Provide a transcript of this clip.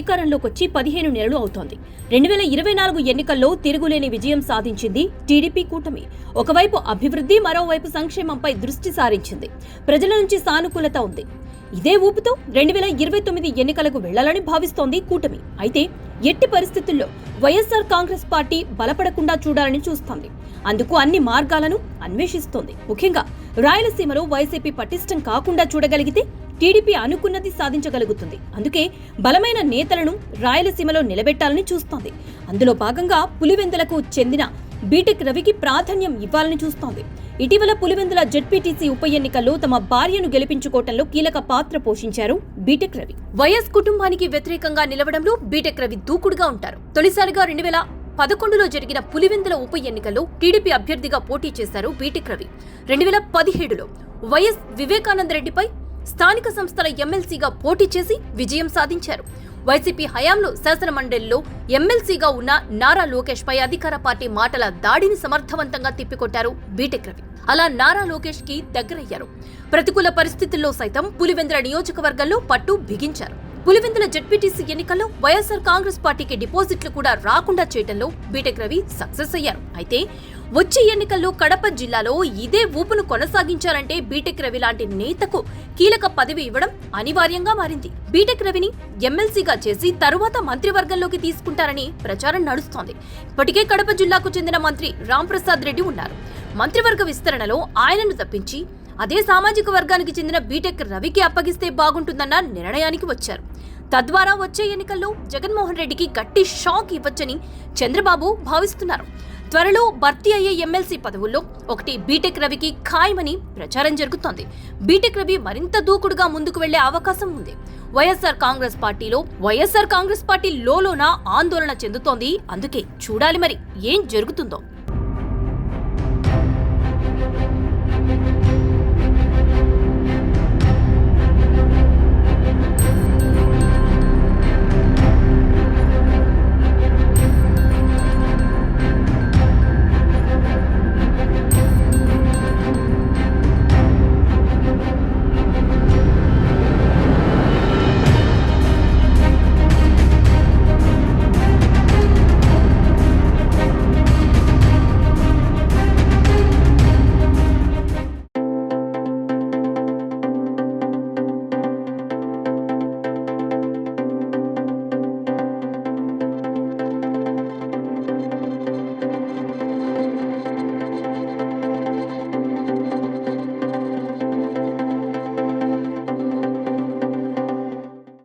అధికారంలోకి వచ్చి 15 నెలలు అవుతోంది. 2024 ఎన్నికల్లో తిరుగులేని విజయం సాధించింది టీడీపీ కూటమి. ఒకవైపు అభివృద్ధి, మరోవైపు సంక్షేమంపై దృష్టి సారించింది. ప్రజల నుంచి సానుకూలత ఉంది. ఇదే ఊపుతో 2029 ఎన్నికలకు వెళ్లాలని భావిస్తోంది కూటమి. అయితే ఎట్టి పరిస్థితుల్లో వైఎస్ఆర్ కాంగ్రెస్ పార్టీ బలపడకుండా చూడాలని చూస్తోంది. అందుకు అన్ని మార్గాలను అన్వేషిస్తోంది. ముఖ్యంగా రాయలసీమలో వైసీపీ పటిష్టం కాకుండా చూడగలిగితే టీడీపీ అనుకున్నది సాధించగలుగుతుంది. అందుకే బలమైన నేతలను రాయలసీమలో నిలబెట్టాలని చూస్తోంది. అందులో భాగంగా పులివెందులకు చెందిన బీటెక్ రవికి ప్రాధాన్యం ఇవ్వాలని చూస్తోంది. ఇటీవల పులివెందుల జెడ్పీటీసీ ఉప ఎన్నికల్లో తమ భార్యను గెలిపించుకోవడంలో కీలక పాత్ర పోషించారు బీటెక్ రవి. వైఎస్ కుటుంబానికి వ్యతిరేకంగా నిలవడంలో బీటెక్ రవి దూకుడుగా ఉంటారు. తొలిసారిగా 2011లో జరిగిన పులివెందుల ఉప ఎన్నికల్లో టీడీపీ అభ్యర్థిగా పోటీ చేశారు బీటెక్ రవి. 2017లో వైఎస్ వివేకానంద రెడ్డిపై స్థానిక సంస్థల ఎమ్మెల్సీగా పోటీ చేసి విజయం సాధించారు. వైసీపీ హయాంలో శాసనమండలిలో ఎమ్మెల్సీగా ఉన్న నారా లోకేష్ పై అధికార పార్టీ మాటల దాడిని సమర్థవంతంగా తిప్పికొట్టారు బీటెక్ రవి. అలా నారా లోకేష్ కి దగ్గరయ్యారు. ప్రతికూల పరిస్థితుల్లో సైతం పులివెందుల నియోజకవర్గంలో పట్టు బిగించారు. పులివెందుల జెడ్పీటీసీ ఎన్నికల్లో వైఎస్ఆర్ కాంగ్రెస్ పార్టీకి డిపాజిట్లు కూడా రాకుండా చేయడంలో బీటెక్ రవి సక్సెస్ అయ్యారు. అయితే వచ్చే ఎన్నికల్లో కడప జిల్లాలో ఇదే ఊపును కొనసాగించాలంటే బీటెక్ రవి లాంటి నేతకు కీలక పదవి ఇవ్వడం అనివార్యంగా మారింది. బీటెక్ రవిని ఎమ్మెల్సీగా చేసి తరువాత మంత్రివర్గంలోకి తీసుకుంటారని ప్రచారం నడుస్తోంది. ఇప్పటికే కడప జిల్లాకు చెందిన మంత్రి రాంప్రసాద్ రెడ్డి ఉన్నారు. మంత్రివర్గ విస్తరణలో ఆయనను తప్పించి అదే సామాజిక వర్గానికి చెందిన బీటెక్ రవికి అప్పగిస్తే బాగుంటుందన్న నిర్ణయానికి వచ్చారు. తద్వారా వచ్చే ఎన్నికల్లో జగన్మోహన్ రెడ్డికి గట్టి షాక్ ఇవ్వచ్చని చంద్రబాబు భావిస్తున్నారు. త్వరలో భర్తీ అయ్యే ఎమ్మెల్సీ పదవుల్లో ఒకటి బీటెక్ రవికి ఖాయమని ప్రచారం జరుగుతోంది. బీటెక్ రవి మరింత దూకుడుగా ముందుకు వెళ్లే అవకాశం ఉంది. వైఎస్ఆర్ కాంగ్రెస్ పార్టీ లోలోన ఆందోళన చెందుతోంది. అందుకే చూడాలి మరి ఏం జరుగుతుందో.